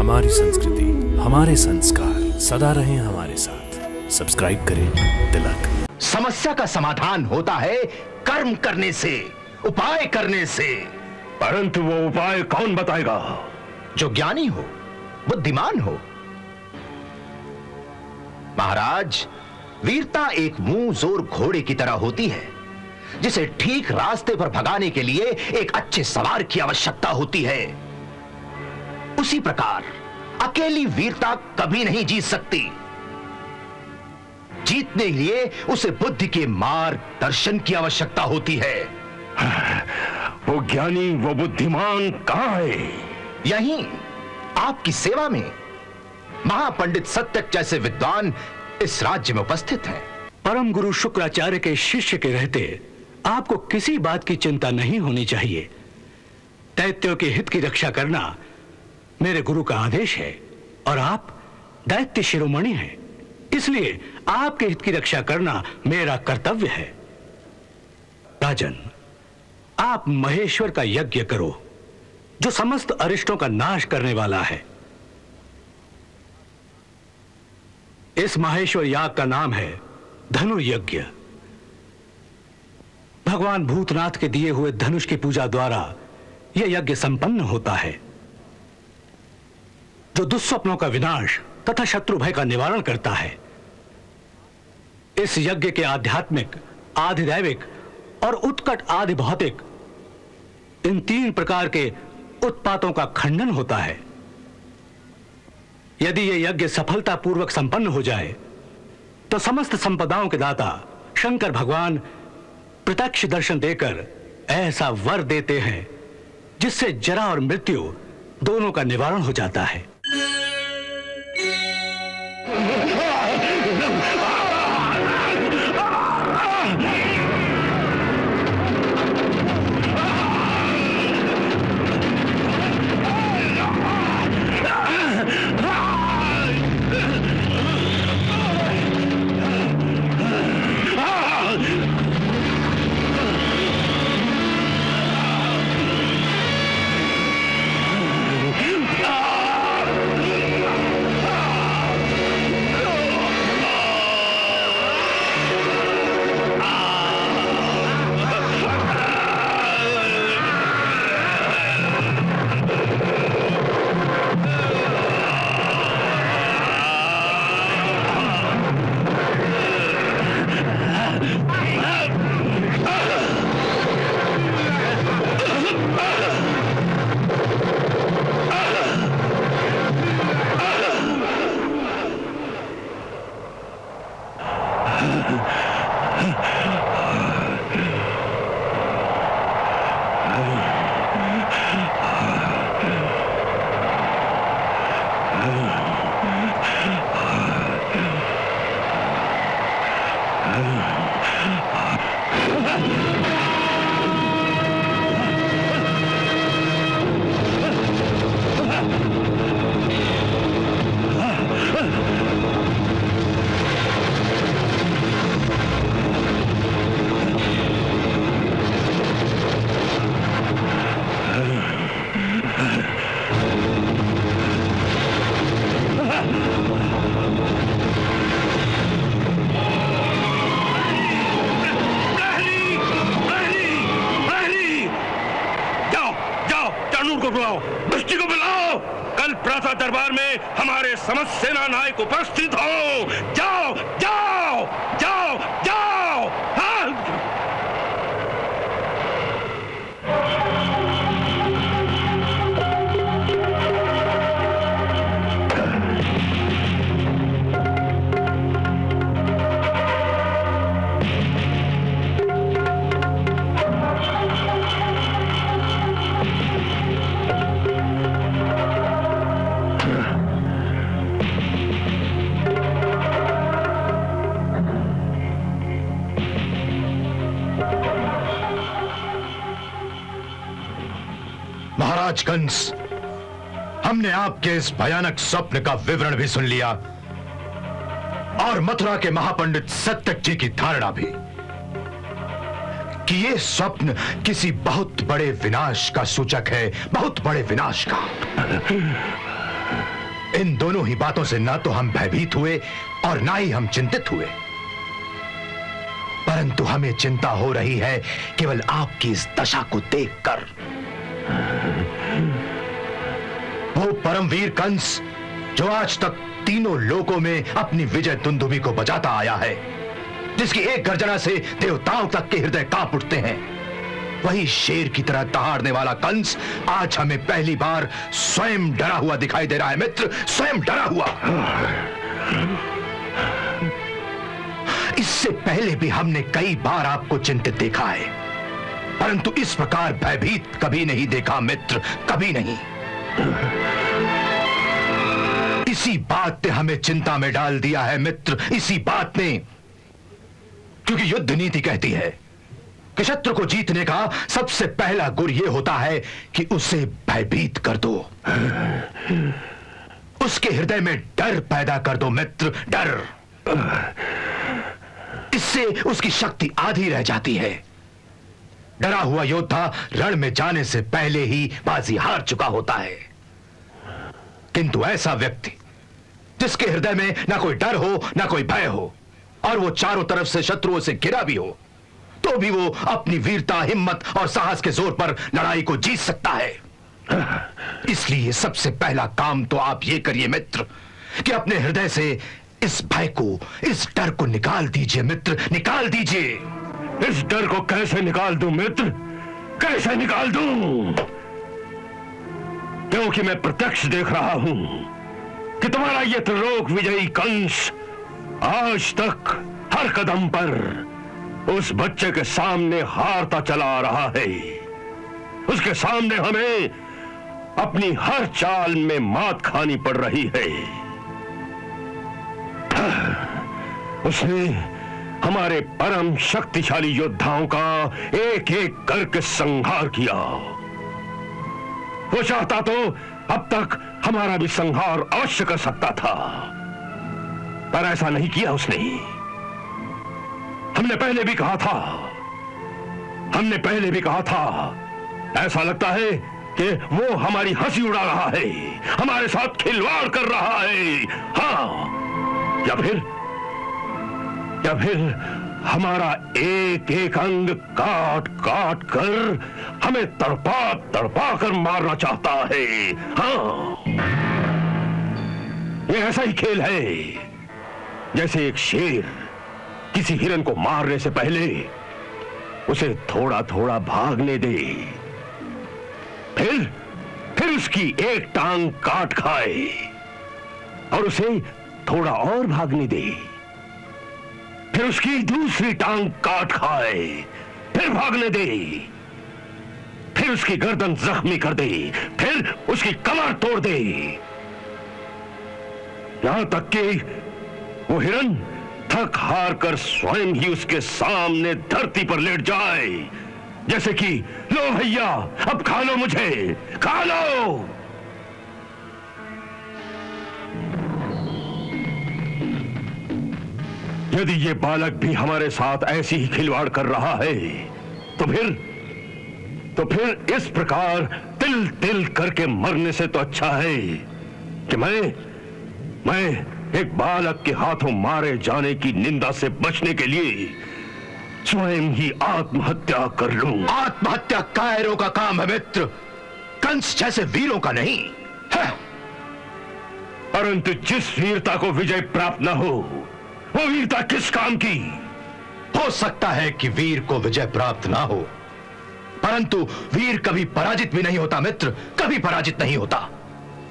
हमारी संस्कृति, हमारे संस्कार सदा रहें हमारे साथ। सब्सक्राइब करें तिलक। समस्या का समाधान होता है कर्म करने से, उपाय करने से। परंतु वो उपाय कौन बताएगा? जो ज्ञानी हो, बुद्धिमान हो। महाराज, वीरता एक मुंह जोर घोड़े की तरह होती है, जिसे ठीक रास्ते पर भगाने के लिए एक अच्छे सवार की आवश्यकता होती है। उसी प्रकार अकेली वीरता कभी नहीं जीत सकती। जीतने के लिए उसे बुद्धि के मार्गदर्शन की आवश्यकता होती है। वो ज्ञानी, वो बुद्धिमान कहां है? यहीं आपकी सेवा में। महापंडित सत्यक जैसे विद्वान इस राज्य में उपस्थित हैं। परम गुरु शुक्राचार्य के शिष्य के रहते आपको किसी बात की चिंता नहीं होनी चाहिए। दैत्यों के हित की रक्षा करना मेरे गुरु का आदेश है और आप दैत्य शिरोमणि हैं, इसलिए आपके हित की रक्षा करना मेरा कर्तव्य है। राजन, आप महेश्वर का यज्ञ करो, जो समस्त अरिष्टों का नाश करने वाला है। इस माहेश्वर याग का नाम है धनुर्यज्ञ। भगवान भूतनाथ के दिए हुए धनुष की पूजा द्वारा यह यज्ञ संपन्न होता है, जो दुस्वप्नों का विनाश तथा शत्रु भय का निवारण करता है। इस यज्ञ के आध्यात्मिक, आधिदैविक और उत्कट आदि भौतिक, इन तीन प्रकार के उत्पातों का खंडन होता है। यदि यह यज्ञ सफलतापूर्वक संपन्न हो जाए तो समस्त संपदाओं के दाता शंकर भगवान प्रत्यक्ष दर्शन देकर ऐसा वर देते हैं जिससे जरा और मृत्यु दोनों का निवारण हो जाता है। दृष्टि को बुलाओ। कल प्रातः दरबार में हमारे समस्त सेना नायक उपस्थित हो। जाओ जाओ जाओ जाओ। हाँ। महाराज कंस, हमने आपके इस भयानक स्वप्न का विवरण भी सुन लिया और मथुरा के महापंडित सत्यक जी की धारणा भी कि ये स्वप्न किसी बहुत बड़े विनाश का सूचक है, बहुत बड़े विनाश का। इन दोनों ही बातों से ना तो हम भयभीत हुए और ना ही हम चिंतित हुए, परंतु हमें चिंता हो रही है केवल आपकी इस दशा को देखकर। वो परमवीर कंस जो आज तक तीनों लोकों में अपनी विजय दुंदुभी को बजाता आया है, जिसकी एक गर्जना से देवताओं तक के हृदय कांप उठते हैं, वही शेर की तरह दहाड़ने वाला कंस आज हमें पहली बार स्वयं डरा हुआ दिखाई दे रहा है मित्र, स्वयं डरा हुआ। इससे पहले भी हमने कई बार आपको चिंतित देखा है, परंतु इस प्रकार भयभीत कभी नहीं देखा मित्र, कभी नहीं। इसी बात ने हमें चिंता में डाल दिया है मित्र, इसी बात ने, क्योंकि युद्ध नीति कहती है कि शत्रु को जीतने का सबसे पहला गुर यह होता है कि उसे भयभीत कर दो, उसके हृदय में डर पैदा कर दो मित्र, डर। इससे उसकी शक्ति आधी रह जाती है। डरा हुआ योद्धा रण में जाने से पहले ही बाजी हार चुका होता है, किंतु ऐसा व्यक्ति जिसके हृदय में ना कोई डर हो ना कोई भय हो और वो चारों तरफ से शत्रुओं से घिरा भी हो, तो भी वो अपनी वीरता, हिम्मत और साहस के जोर पर लड़ाई को जीत सकता है। इसलिए सबसे पहला काम तो आप ये करिए मित्र कि अपने हृदय से इस भय को, इस डर को निकाल दीजिए मित्र, निकाल दीजिए। इस डर को कैसे निकाल दूं मित्र, कैसे निकाल दूं? क्योंकि मैं प्रत्यक्ष देख रहा हूं कि तुम्हारा ये त्रिलोक विजयी कंस आज तक हर कदम पर उस बच्चे के सामने हारता चला आ रहा है। उसके सामने हमें अपनी हर चाल में मात खानी पड़ रही है। उसने हमारे परम शक्तिशाली योद्धाओं का एक एक करके संहार किया। वो चाहता तो अब तक हमारा भी संहार अवश्य कर सकता था, पर ऐसा नहीं किया उसने। हमने पहले भी कहा था, ऐसा लगता है कि वो हमारी हंसी उड़ा रहा है, हमारे साथ खिलवाड़ कर रहा है। हाँ, या फिर हमारा एक एक अंग काट काट कर हमें तड़पा कर मारना चाहता है। हाँ, ये ऐसा ही खेल है जैसे एक शेर किसी हिरन को मारने से पहले उसे थोड़ा थोड़ा भागने दे, फिर उसकी एक टांग काट खाए और उसे थोड़ा और भागने दे, फिर उसकी दूसरी टांग काट खाए, फिर भागने दे, फिर उसकी गर्दन जख्मी कर दे, फिर उसकी कमर तोड़ दे, यहां तक कि वो हिरन थक हार कर स्वयं ही उसके सामने धरती पर लेट जाए, जैसे कि लो भैया अब खा लो मुझे, खा लो। यदि ये बालक भी हमारे साथ ऐसी ही खिलवाड़ कर रहा है तो फिर इस प्रकार तिल तिल करके मरने से तो अच्छा है कि मैं एक बालक के हाथों मारे जाने की निंदा से बचने के लिए स्वयं ही आत्महत्या कर लूं। आत्महत्या कायरों का काम है मित्र, कंस जैसे वीरों का नहीं है। परंतु जिस वीरता को विजय प्राप्त न हो, वो वीरता किस काम की? हो सकता है कि वीर को विजय प्राप्त ना हो, परंतु वीर कभी पराजित भी नहीं होता मित्र, कभी पराजित नहीं होता,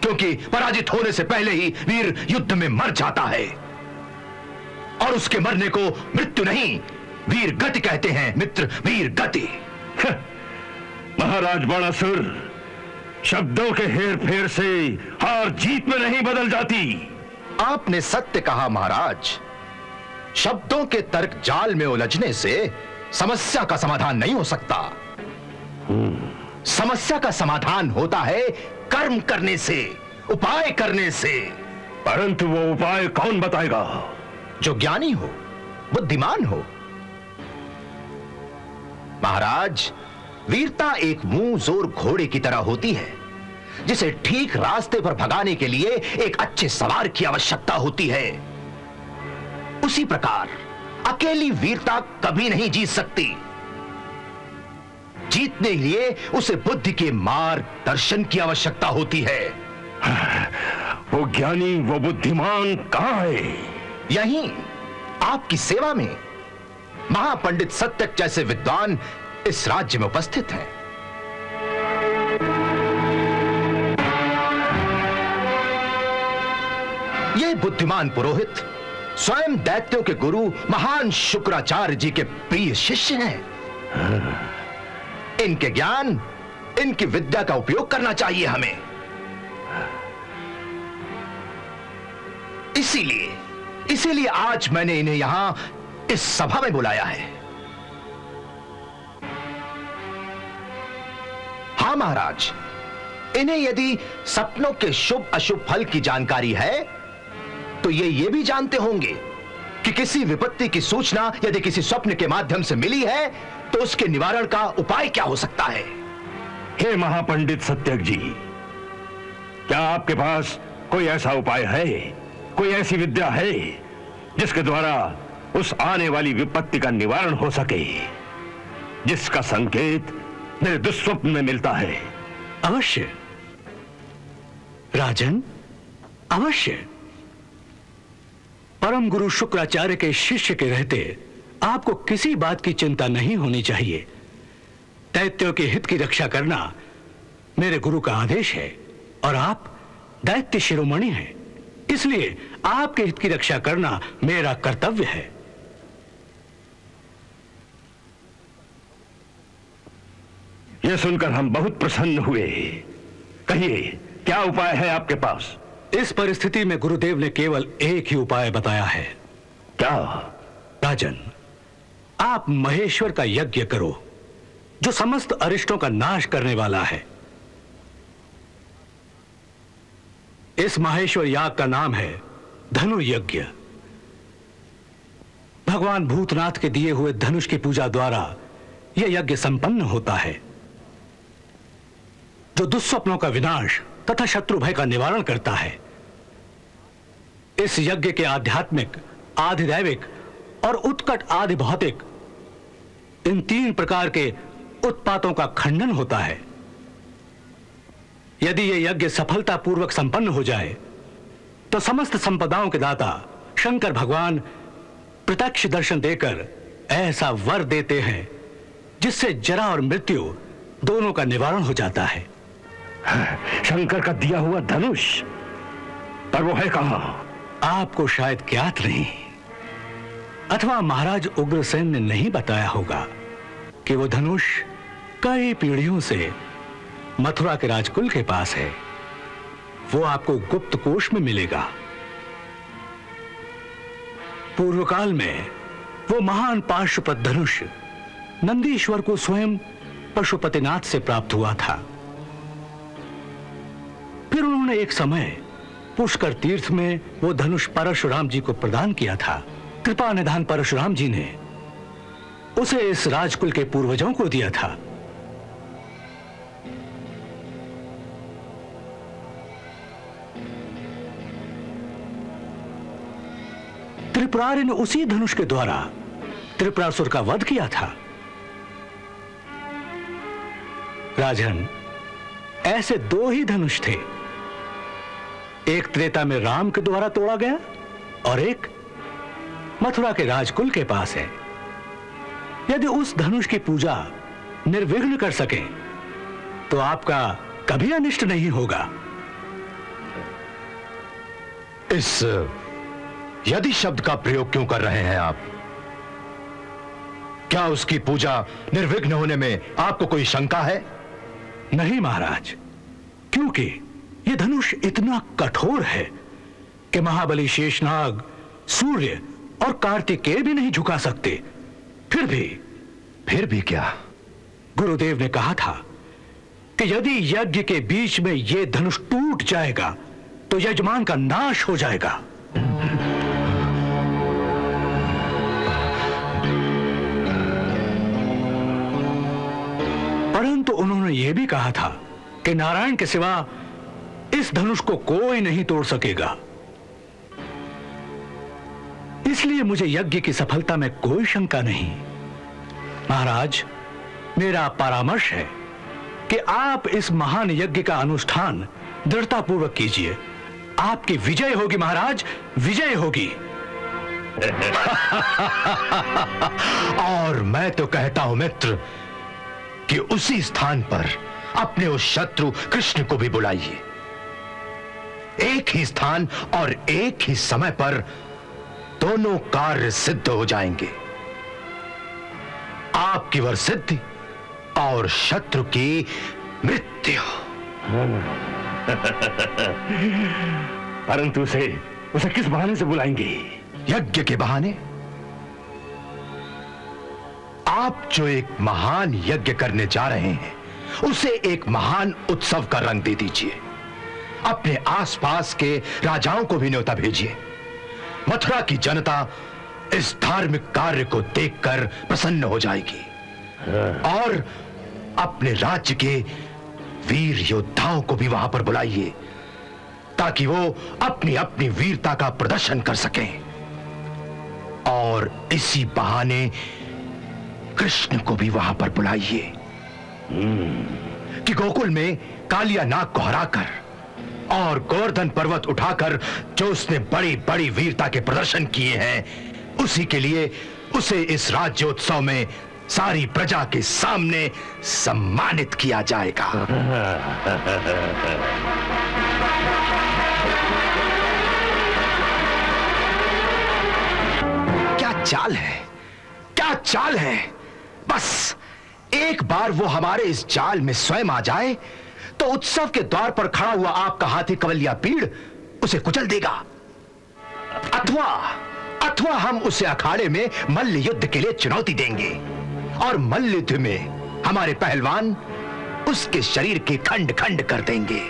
क्योंकि पराजित होने से पहले ही वीर युद्ध में मर जाता है। और उसके मरने को मृत्यु नहीं, वीर गति कहते हैं मित्र, वीर गति। महाराज बाणासुर, शब्दों के हेर फेर से हार जीत में नहीं बदल जाती। आपने सत्य कहा महाराज, शब्दों के तर्क जाल में उलझने से समस्या का समाधान नहीं हो सकता। समस्या का समाधान होता है कर्म करने से, उपाय करने से। परंतु वो उपाय कौन बताएगा? जो ज्ञानी हो, बुद्धिमान हो। महाराज, वीरता एक मुंह जोर घोड़े की तरह होती है, जिसे ठीक रास्ते पर भगाने के लिए एक अच्छे सवार की आवश्यकता होती है, उसी प्रकार अकेली वीरता कभी नहीं जीत सकती। जीतने के लिए उसे बुद्धि के मार्गदर्शन की आवश्यकता होती है। वो ज्ञानी, वो बुद्धिमान कहां है? यहीं आपकी सेवा में महापंडित सत्यक जैसे विद्वान इस राज्य में उपस्थित हैं। ये बुद्धिमान पुरोहित स्वयं दैत्यों के गुरु महान शुक्राचार्य जी के प्रिय शिष्य हैं। इनके ज्ञान, इनकी विद्या का उपयोग करना चाहिए हमें। इसीलिए आज मैंने इन्हें यहां इस सभा में बुलाया है। हां महाराज, इन्हें यदि सपनों के शुभ अशुभ फल की जानकारी है तो ये भी जानते होंगे कि किसी विपत्ति की सूचना यदि किसी स्वप्न के माध्यम से मिली है तो उसके निवारण का उपाय क्या हो सकता है। हे महापंडित सत्यक जी, क्या आपके पास कोई ऐसा उपाय है, कोई ऐसी विद्या है जिसके द्वारा उस आने वाली विपत्ति का निवारण हो सके, जिसका संकेत मेरे दुस्वप्न में मिलता है? अवश्य राजन, अवश्य। परम गुरु शुक्राचार्य के शिष्य के रहते आपको किसी बात की चिंता नहीं होनी चाहिए। दैत्यों के हित की रक्षा करना मेरे गुरु का आदेश है और आप दैत्य शिरोमणि हैं, इसलिए आपके हित की रक्षा करना मेरा कर्तव्य है। यह सुनकर हम बहुत प्रसन्न हुए। कहिए, क्या उपाय है आपके पास? इस परिस्थिति में गुरुदेव ने केवल एक ही उपाय बताया है। क्या? राजन, आप महेश्वर का यज्ञ करो जो समस्त अरिष्टों का नाश करने वाला है। इस महेश्वर याग का नाम है धनुर्यज्ञ। भगवान भूतनाथ के दिए हुए धनुष की पूजा द्वारा यह यज्ञ संपन्न होता है, जो दुस्वप्नों का विनाश तथा शत्रु भय का निवारण करता है। इस यज्ञ के आध्यात्मिक, आधिदैविक और उत्कट आदि भौतिक, इन 3 प्रकार के उत्पातों का खंडन होता है। यदि यह यज्ञ सफलतापूर्वक संपन्न हो जाए तो समस्त संपदाओं के दाता शंकर भगवान प्रत्यक्ष दर्शन देकर ऐसा वर देते हैं जिससे जरा और मृत्यु दोनों का निवारण हो जाता है। शंकर का दिया हुआ धनुष, पर वो है कहां? आपको शायद ज्ञात नहीं, अथवा महाराज उग्रसेन ने नहीं बताया होगा कि वो धनुष कई पीढ़ियों से मथुरा के राजकुल के पास है। वो आपको गुप्त कोश में मिलेगा। पूर्व काल में वो महान पाशुपत धनुष नंदीश्वर को स्वयं पशुपतिनाथ से प्राप्त हुआ था। फिर उन्होंने एक समय पुष्कर तीर्थ में वो धनुष परशुराम जी को प्रदान किया था। कृपा निधान परशुराम जी ने उसे इस राजकुल के पूर्वजों को दिया था। त्रिपुरारि ने उसी धनुष के द्वारा त्रिपुरासुर का वध किया था। राजन, ऐसे 2 ही धनुष थे। एक त्रेता में राम के द्वारा तोड़ा गया और एक मथुरा के राजकुल के पास है। यदि उस धनुष की पूजा निर्विघ्न कर सके तो आपका कभी अनिष्ट नहीं होगा। इस यदि शब्द का प्रयोग क्यों कर रहे हैं आप? क्या उसकी पूजा निर्विघ्न होने में आपको कोई शंका है? नहीं महाराज, क्योंकि यह धनुष इतना कठोर है कि महाबली शेषनाग, सूर्य और कार्तिकेय भी नहीं झुका सकते। फिर भी क्या? गुरुदेव ने कहा था कि यदि यज्ञ के बीच में यह धनुष टूट जाएगा तो यजमान का नाश हो जाएगा। परंतु उन्होंने यह भी कहा था कि नारायण के सिवा इस धनुष को कोई नहीं तोड़ सकेगा। इसलिए मुझे यज्ञ की सफलता में कोई शंका नहीं। महाराज, मेरा परामर्श है कि आप इस महान यज्ञ का अनुष्ठान दृढ़तापूर्वक कीजिए। आपकी विजय होगी महाराज, विजय होगी। और मैं तो कहता हूं मित्र कि उसी स्थान पर अपने उस शत्रु कृष्ण को भी बुलाइए। एक ही स्थान और एक ही समय पर दोनों कार्य सिद्ध हो जाएंगे। आपकी वर सिद्धि और शत्रु की मृत्यु। परंतु उसे किस बहाने से बुलाएंगे? यज्ञ के बहाने। आप जो एक महान यज्ञ करने जा रहे हैं, उसे एक महान उत्सव का रंग दे दीजिए। अपने आसपास के राजाओं को भी न्योता भेजिए। मथुरा की जनता इस धार्मिक कार्य को देखकर प्रसन्न हो जाएगी। और अपने राज्य के वीर योद्धाओं को भी वहां पर बुलाइए, ताकि वो अपनी अपनी वीरता का प्रदर्शन कर सकें। और इसी बहाने कृष्ण को भी वहां पर बुलाइए कि गोकुल में कालिया नाग को हराकर और गोवर्धन पर्वत उठाकर जो उसने बड़ी बड़ी वीरता के प्रदर्शन किए हैं, उसी के लिए उसे इस राज्योत्सव में सारी प्रजा के सामने सम्मानित किया जाएगा। क्या चाल है, क्या चाल है। बस एक बार वो हमारे इस जाल में स्वयं आ जाए तो उत्सव के द्वार पर खड़ा हुआ आपका हाथी कवलिया पीड़ उसे कुचल देगा। अथवा हम उसे अखाड़े में मल्ल युद्ध के लिए चुनौती देंगे और मल्ल युद्ध में हमारे पहलवान उसके शरीर के खंड खंड कर देंगे।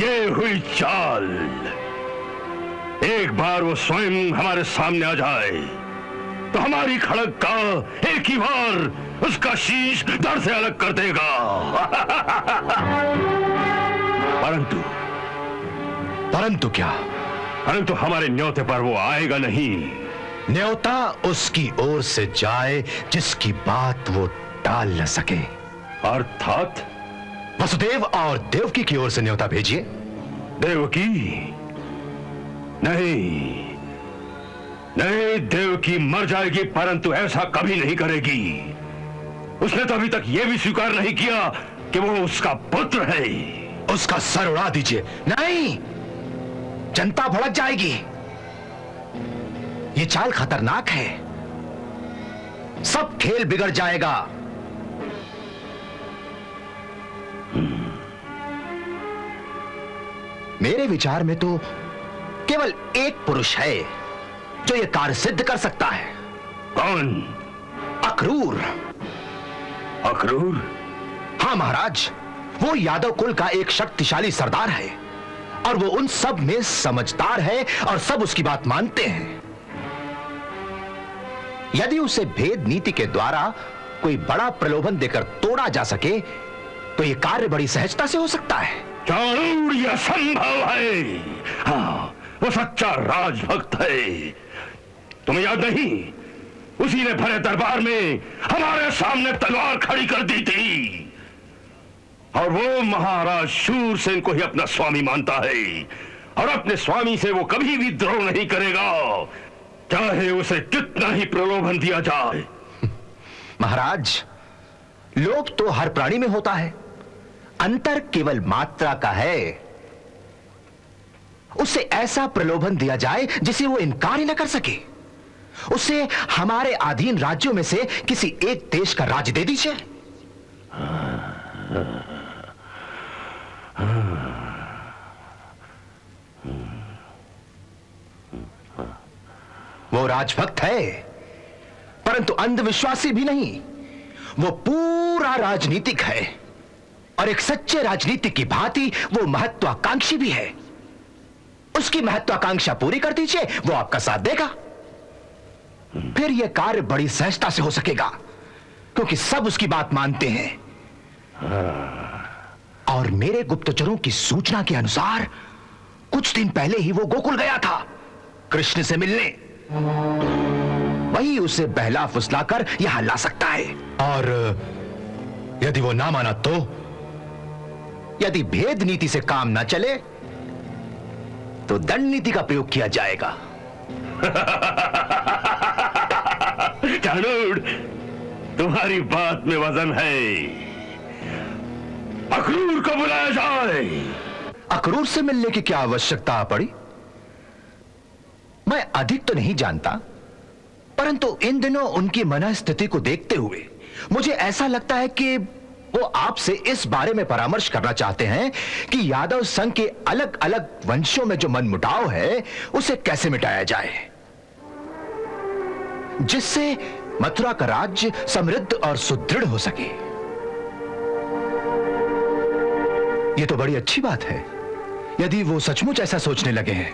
ये हुई चाल। एक बार वो स्वयं हमारे सामने आ जाए तो हमारी खड़ग का एक ही बार उसका शीश धड़ से अलग कर देगा। परंतु क्या? परंतु हमारे न्योते पर वो आएगा नहीं। न्योता उसकी ओर से जाए जिसकी बात वो टाल न सके। अर्थात वसुदेव और देवकी की ओर से न्योता भेजिए। देवकी? नहीं, देवकी मर जाएगी, परंतु ऐसा कभी नहीं करेगी। उसने तो अभी तक यह भी स्वीकार नहीं किया कि वो उसका पुत्र है। उसका सर उड़ा दीजिए। नहीं, जनता भड़क जाएगी। ये चाल खतरनाक है, सब खेल बिगड़ जाएगा। मेरे विचार में तो केवल एक पुरुष है जो यह कार्य सिद्ध कर सकता है। कौन? अक्रूर। अक्रूर? हाँ महाराज, वो यादव कुल का एक शक्तिशाली सरदार है और वो उन सब में समझदार है और सब उसकी बात मानते हैं। यदि उसे भेद नीति के द्वारा कोई बड़ा प्रलोभन देकर तोड़ा जा सके तो यह कार्य बड़ी सहजता से हो सकता है। जरूर यह संभव है। हाँ, वो सच्चा राजभक्त है। तुम्हें याद नहीं, उसी ने भरे दरबार में हमारे सामने तलवार खड़ी कर दी थी। और वो महाराज शूरसेन को ही अपना स्वामी मानता है और अपने स्वामी से वो कभी भी द्रोह नहीं करेगा, चाहे उसे कितना ही प्रलोभन दिया जाए। महाराज, लोभ तो हर प्राणी में होता है, अंतर केवल मात्रा का है। उसे ऐसा प्रलोभन दिया जाए जिसे वो इनकार ही न कर सके। उसे हमारे अधीन राज्यों में से किसी एक देश का राज्य दे दीजिए। वो राजभक्त है, परंतु अंधविश्वासी भी नहीं। वो पूरा राजनीतिक है और एक सच्चे राजनीतिक की भांति वो महत्वाकांक्षी भी है। उसकी महत्वाकांक्षा पूरी कर दीजिए, वो आपका साथ देगा। फिर यह कार्य बड़ी सहजता से हो सकेगा, क्योंकि सब उसकी बात मानते हैं और मेरे गुप्तचरों की सूचना के अनुसार कुछ दिन पहले ही वो गोकुल गया था कृष्ण से मिलने। वही उसे बहला फुसलाकर यहां ला सकता है। और यदि वो ना माना तो? यदि भेद नीति से काम ना चले तो दंड नीति का प्रयोग किया जाएगा। चाणूर, तुम्हारी बात में वजन है। अक्रूर को बुलाया जाए। अक्रूर से मिलने की क्या आवश्यकता पड़ी? मैं अधिक तो नहीं जानता, परंतु इन दिनों उनकी मनस्थिति को देखते हुए मुझे ऐसा लगता है कि वो आपसे इस बारे में परामर्श करना चाहते हैं कि यादव संघ के अलग अलग वंशों में जो मनमुटाव है उसे कैसे मिटाया जाए, जिससे मथुरा का राज्य समृद्ध और सुदृढ़ हो सके। यह तो बड़ी अच्छी बात है यदि वो सचमुच ऐसा सोचने लगे हैं।